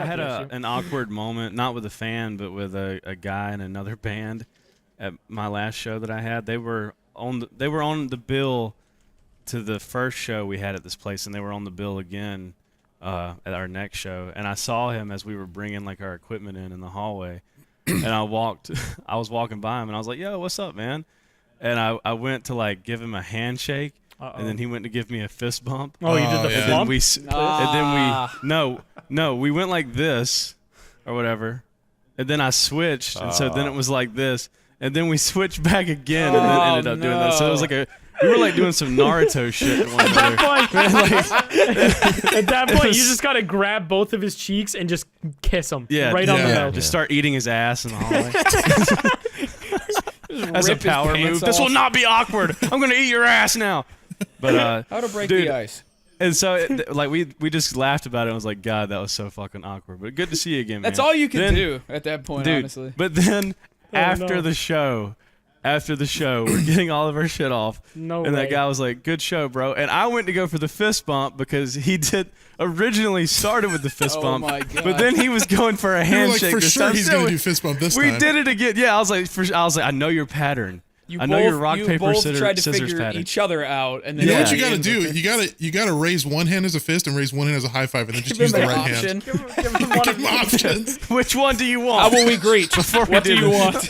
had an awkward moment, not with a fan, but with a guy in another band at my last show that I had. They were on the bill to the first show we had at this place, and they were on the bill again at our next show. And I saw him as we were bringing like our equipment in the hallway, and I was walking by him, and I was like, "Yo, what's up, man?" And I went to like give him a handshake. And then he went to give me a fist bump. Oh, you did the fist bump? We went like this or whatever. And then I switched. And so then it was like this. And then we switched back again and then ended up doing that. So it was like we were like doing some Naruto shit. At that point, you just got to grab both of his cheeks and just kiss him. Right on the nose. Just start eating his ass in the hallway. As a power move. This will not be awkward. I'm going to eat your ass now. But how to break the ice. And so we just laughed about it and was like, God, that was so fucking awkward. But good to see you again, man. That's all you can do at that point, honestly. But then after the show, we're getting all of our shit off. That guy was like, good show, bro. And I went to go for the fist bump because he originally started with the fist bump. My God. But then he was going for a handshake. Like, for sure he's going to do fist bump this time. We did it again. Yeah, I was like, I know your pattern. I know your rock, paper, scissors tried to figure pattern. each other out, and then you know what you got to do? You got to raise one hand as a fist and raise one hand as a high five, and then just use the right hand. Give him options. Which one do you want? How will we greet? What do you want?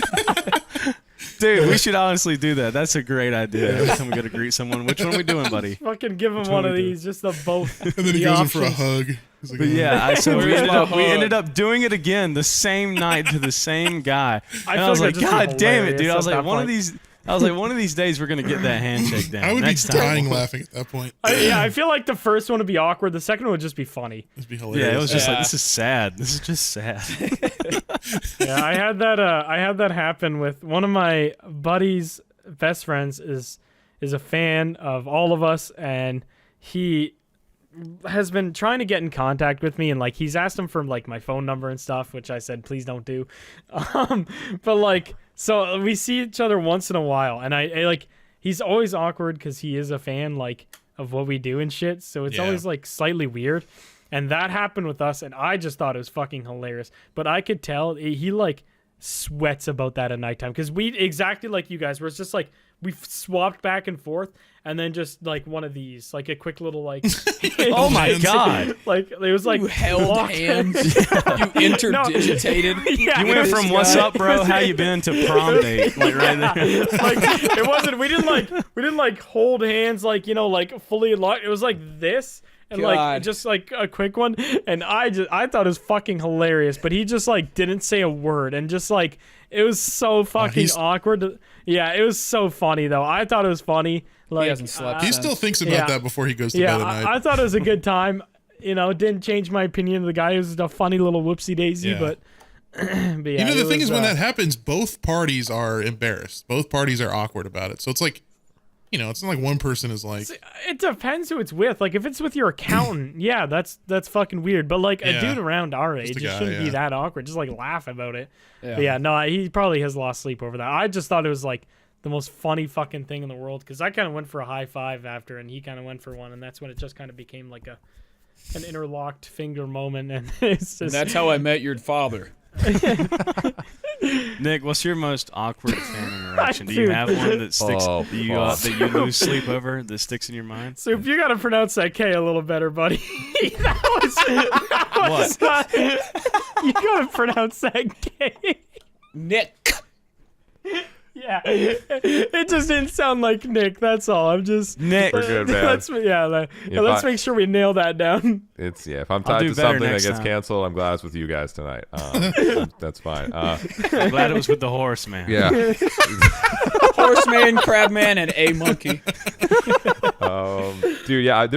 Dude, we should honestly do that. That's a great idea. Every time we go to greet someone, which one are we doing, buddy? Fucking give him one of these, just the both. And then he goes in for a hug. But yeah, so we ended up doing it again the same night to the same guy. And I was like, God damn it, dude. I was like, one of these days we're gonna get that handshake down. I would Next be dying laughing at that point. I feel like the first one would be awkward. The second one would just be funny. It'd be hilarious. Yeah, it was just like, this is sad. This is just sad. Yeah, I had that happen with one of my buddies' best friends is a fan of all of us, and he has been trying to get in contact with me, and like he's asked him for like my phone number and stuff, which I said please don't do. But like, so we see each other once in a while, and I like he's always awkward because he is a fan like of what we do and shit, so it's always like slightly weird. And that happened with us, and I just thought it was fucking hilarious. But I could tell he like sweats about that at nighttime because we exactly like you guys, where it's just like we swapped back and forth, and then just like one of these, like a quick little like. Oh my God! Like it was like you held hands, you interdigitated. You went from "What's up, bro? How you been?" to prom date, like right there. Like it wasn't. We didn't like hold hands, like like fully locked. It was like this. And like just like a quick one, and I thought it was fucking hilarious, but he just like didn't say a word, and just like it was so fucking awkward. Yeah, it was so funny though. I thought it was funny. Like he hasn't slept. He still thinks about that before he goes to bed at night. I thought it was a good time. It didn't change my opinion of the guy. It was a funny little whoopsie daisy, but yeah. The thing is, when that happens, both parties are embarrassed. Both parties are awkward about it. So it's like. It's not like one person is like. It depends who it's with. Like if it's with your accountant, yeah, that's fucking weird. But like a dude around our age, it shouldn't be that awkward. Just like laugh about it. Yeah. But yeah, no, he probably has lost sleep over that. I just thought it was like the most funny fucking thing in the world because I kind of went for a high five after, and he kind of went for one, and that's when it just kind of became like an interlocked finger moment, and it's just. And that's how I met your father. Nick, what's your most awkward fan interaction? Do you have one that sticks that you lose sleep over that sticks in your mind? So if you got to pronounce that K a little better, buddy. that was what? You got to pronounce that K. Nick. Yeah, it just didn't sound like Nick. That's all. I'm just Nick. We're good, man. Let's make sure we nail that down. If I'm tied to something that gets canceled, I'm glad it's with you guys tonight. That's fine. I'm glad it was with the horse, man. Yeah. Horseman, crabman, and a monkey. Dude, yeah.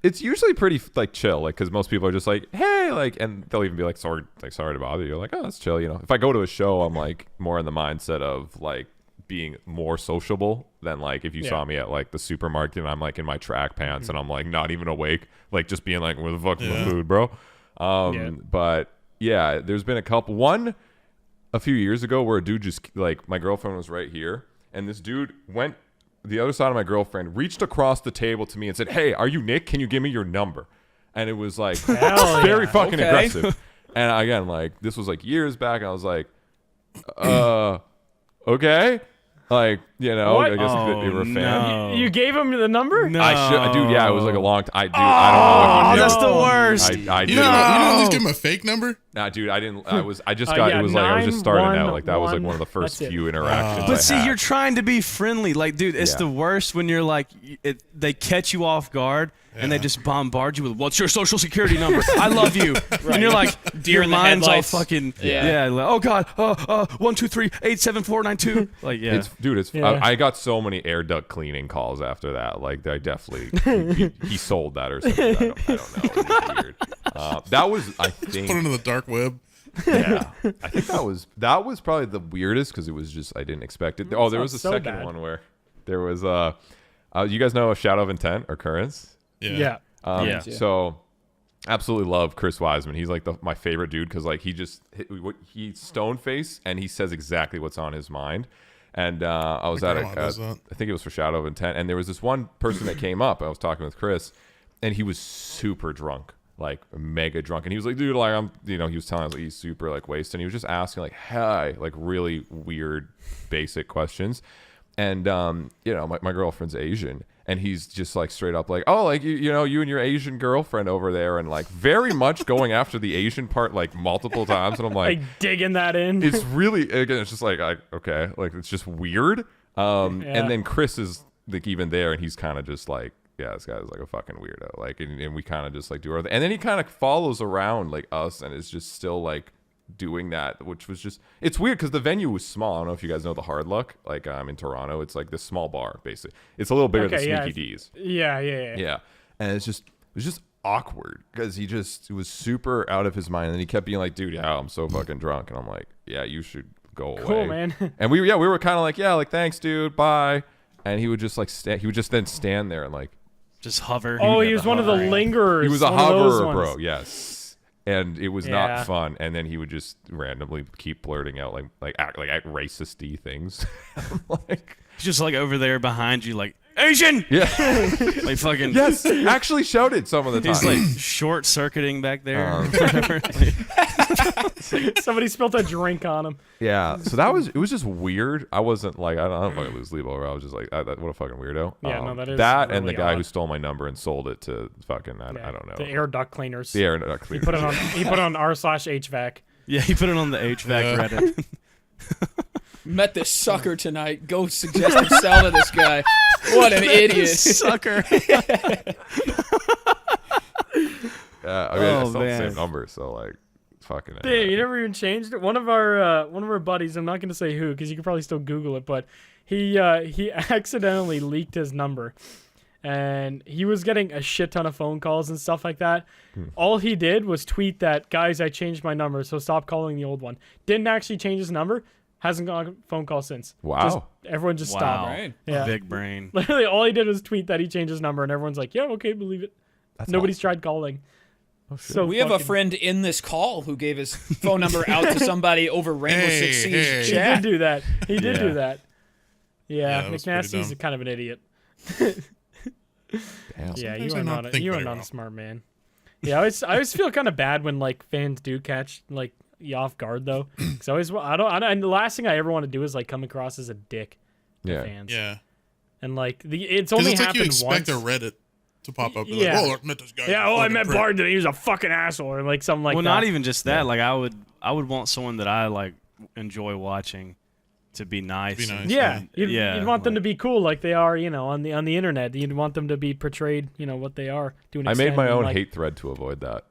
It's usually pretty like chill, like because most people are just like, hey, like, and they'll even be like, sorry to bother you. You're like, oh, that's chill, If I go to a show, I'm like more in the mindset of like being more sociable than like if you saw me at like the supermarket and I'm like in my track pants and I'm like not even awake, like just being like, where the fuck's my food, bro? But yeah, there's been a few years ago where a dude just like my girlfriend was right here and this dude went the other side of my girlfriend, reached across the table to me and said, hey, are you Nick? Can you give me your number? And it was like very fucking aggressive. And again, like this was like years back. And I was like, okay. Like, you know, What? I guess they were a fan. No. You gave him the number? No. Dude, yeah, it was like a long time. I don't know what he did. That's the worst. I You did. didn't at least give him a fake number? Nah, dude, I didn't. I just Yeah, it was like I was just starting out. 911. Like that was like one of the first That's it. few interactions. But I see, had. you're trying to be friendly. Like, dude, it's Yeah. the worst when you're like, they catch you off guard and they just bombard you with, "What's your social security number? I love you." And you're like, Deer your in the mind's all headlights. fucking, Yeah. like, oh God, 123-87492. Like, yeah. Yeah. I got so many air duct cleaning calls after that. Like I definitely he sold that or something. I don't know. It was weird. That was I think. Put it in the dark web. Yeah, I think that was probably the weirdest because it was just I didn't expect it. Oh, there was a Sounds so second bad. one where there was you guys know a Shadow of Intent or Currents? Yeah. Yeah. So absolutely love Chris Wiseman. He's like my favorite dude because like he's stone face and he says exactly what's on his mind. And I was at grandma does that. I think it was for Shadow of Intent, and there was this one person that came up. I was talking with Chris, and he was super drunk, like mega drunk, and he was like, "Dude, like he was telling us like, he's super like wasted." And he was just asking like, "Hey," like really weird, basic questions. And my girlfriend's Asian, and he's just like straight up like, "Oh, like you and your Asian girlfriend over there," and like very much going after the Asian part like multiple times. And I'm like digging that in. it's really again it's just like okay, like it's just weird. And then Chris is like even there, and he's kind of just like, yeah, this guy's like a fucking weirdo, like, and we kind of just like do our thing. And then he kind of follows around like us and is just still like doing that, which was just, it's weird because the venue was small. I don't know if you guys know the Hard Luck, like in Toronto. It's like this small bar basically. It's a little bigger than Sneaky D's. Yeah. And it was just awkward because he was super out of his mind, and then he kept being like, "Dude, yeah, I'm so fucking drunk," and I'm like, "Yeah, you should go away." Cool, man. And we were kind of like, "Yeah, like thanks, dude, bye." And he would just like he would just then stand there and like Just hover. Oh, he was one of the lingerers. he was a one of those hoverer, ones. bro. Yes. And it was Yeah. not fun. And then he would just randomly keep blurting out like racist-y things. I'm like, He's just like over there behind you, like, Asian! yeah. Like fucking. Yes. Actually shouted some of the time. He's like short circuiting back there. Somebody spilled a drink on him. Yeah, so it was just weird. I wasn't like, I don't fucking lose sleep over. I was just like, what a fucking weirdo. Yeah, no, that is and really the guy odd. who stole my number and sold it to fucking, I don't know. The air duct cleaners. The air duct He cleaner. put it on. He put it on r/HVAC. Yeah, he put it on the HVAC Reddit. Met this sucker tonight. Go suggest him sell to this guy. What an idiot. Sucker. Yeah, I mean, I Oh, still the man. same number, so like, fucking. Damn, you never even changed it. One of our buddies. I'm not gonna say who because you can probably still Google it, but he accidentally leaked his number, and he was getting a shit ton of phone calls and stuff like that. All he did was tweet that, "Guys, I changed my number, so stop calling the old one." Didn't actually change his number. Hasn't got a phone call since. Wow. Everyone just Wow. stopped. Right. Yeah. Big brain. Literally, all he did was tweet that he changed his number, and everyone's like, "Yeah, okay, believe it." That's Nobody's tried calling. So We have a fucking- friend in this call who gave his phone number out to somebody over Rainbow Six Siege hey. He chat. did do that. He did Yeah. do that. Yeah, that was McNasty's pretty dumb. kind of an idiot. Damn. Yeah, Sometimes you I are don't not. think You are very not well. a smart man. Yeah, I always feel kind of bad when like fans do catch like you off guard though. Because I don't. And the last thing I ever want to do is like come across as a dick to Yeah. fans. Yeah. And like it's Because only it's like happened you expect once. a Reddit to pop up. Yeah. Like, I met this guy. Yeah, I met Bard today. He was a fucking asshole, or like something like Well, that. not even just that. Like I would want someone that I like enjoy watching to be nice. Be nice. and- Yeah, you'd, Yeah, you'd want them to like- be cool like they are, on the internet. You'd want them to be portrayed, what they are. Doing. I made my own hate thread to avoid that.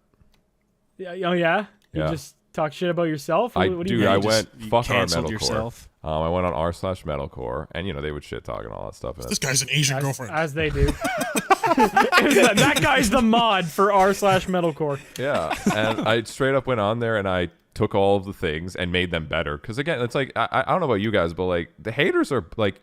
Yeah, oh yeah. You Yeah. just talk shit about yourself. I What do you dude, mean? I You went just- you fuck our canceled metalcore. yourself. I went on r/metalcore, and they would shit talk and all that stuff. And This guy's an Asian girlfriend. as they do. that guy's the mod for r/metalcore. yeah, and I straight up went on there and I took all of the things and made them better. Because again, it's like I don't know about you guys, but like the haters are like,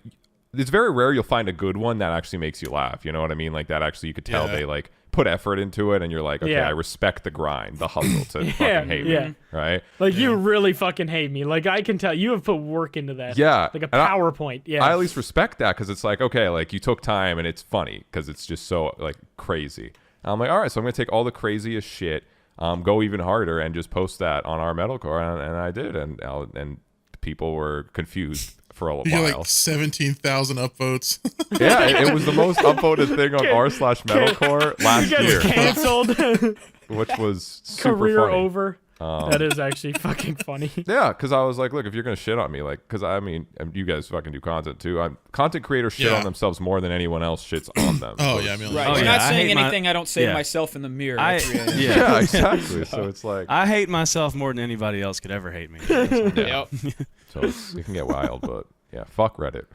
it's very rare you'll find a good one that actually makes you laugh. You know what I mean? Like that actually you could tell Yeah. they like put effort into it, and you're like, okay, Yeah. I respect the grind, the hustle to Yeah, fucking hate yeah. me, right? Like you really fucking hate me. Like I can tell you have put work into that. Yeah, Like a and PowerPoint. Yeah. I at least respect that because it's like, okay, like you took time and it's funny because it's just so like crazy. And I'm like, all right, so I'm gonna take all the craziest shit. go even harder and just post that on our metalcore, and I did, and people were confused for a You while. got like 17,000 upvotes. Yeah, it was the most upvoted thing on r/metalcore last You guys year, canceled. which was super Career funny. over. That is actually fucking funny. Yeah, because I was like, look, if you're gonna shit on me, like, because I mean, you guys fucking do content too. Content creators shit Yeah. on themselves more than anyone else shits on them. Oh So yeah, I it's- mean, Right. Oh, You're yeah, not I saying hate my- anything I don't say to yeah. myself in the mirror. I, created. yeah. yeah, exactly. So it's like, I hate myself more than anybody else could ever hate me. yeah. Yep. So it can get wild, but yeah, fuck Reddit.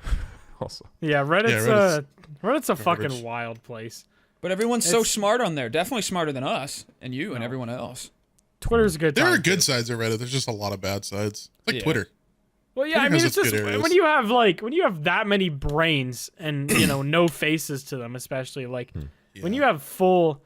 Also, Yeah, Reddit's Reddit's a fucking garbage. wild place. But everyone's so It's- smart on there. Definitely smarter than us and you and everyone else. Twitter's a good there time. are good sides of Reddit. There's just a lot of bad sides. It's like Yeah. Twitter. Well, yeah, I Twitter mean, has it's its just good areas. when you have that many brains and no faces to them, especially like when Yeah. you have full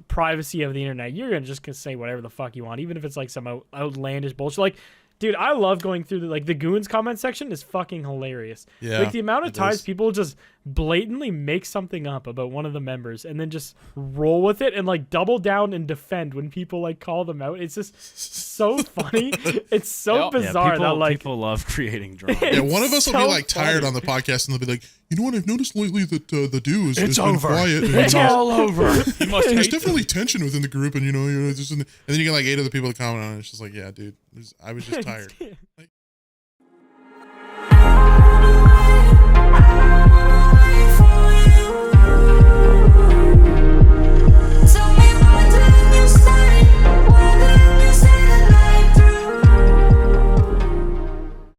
privacy of the internet, you're gonna say whatever the fuck you want, even if it's like some outlandish bullshit. Like, dude, I love going through the goons comment section is fucking hilarious. Yeah, Like the amount of it times is. people just blatantly make something up about one of the members and then just roll with it and like double down and defend when people like call them out. It's just so funny. It's so Yep. bizarre that like people love creating drama. Yeah, one of us will be so like tired funny. on the podcast, and they'll be like, "You know what? I've noticed lately that the do has It's been over. quiet. And It's all over. You must there's hate definitely tension within the group, and just and then you get like 8 other people that comment on it. It's just like, yeah, dude, I was just tired. Like,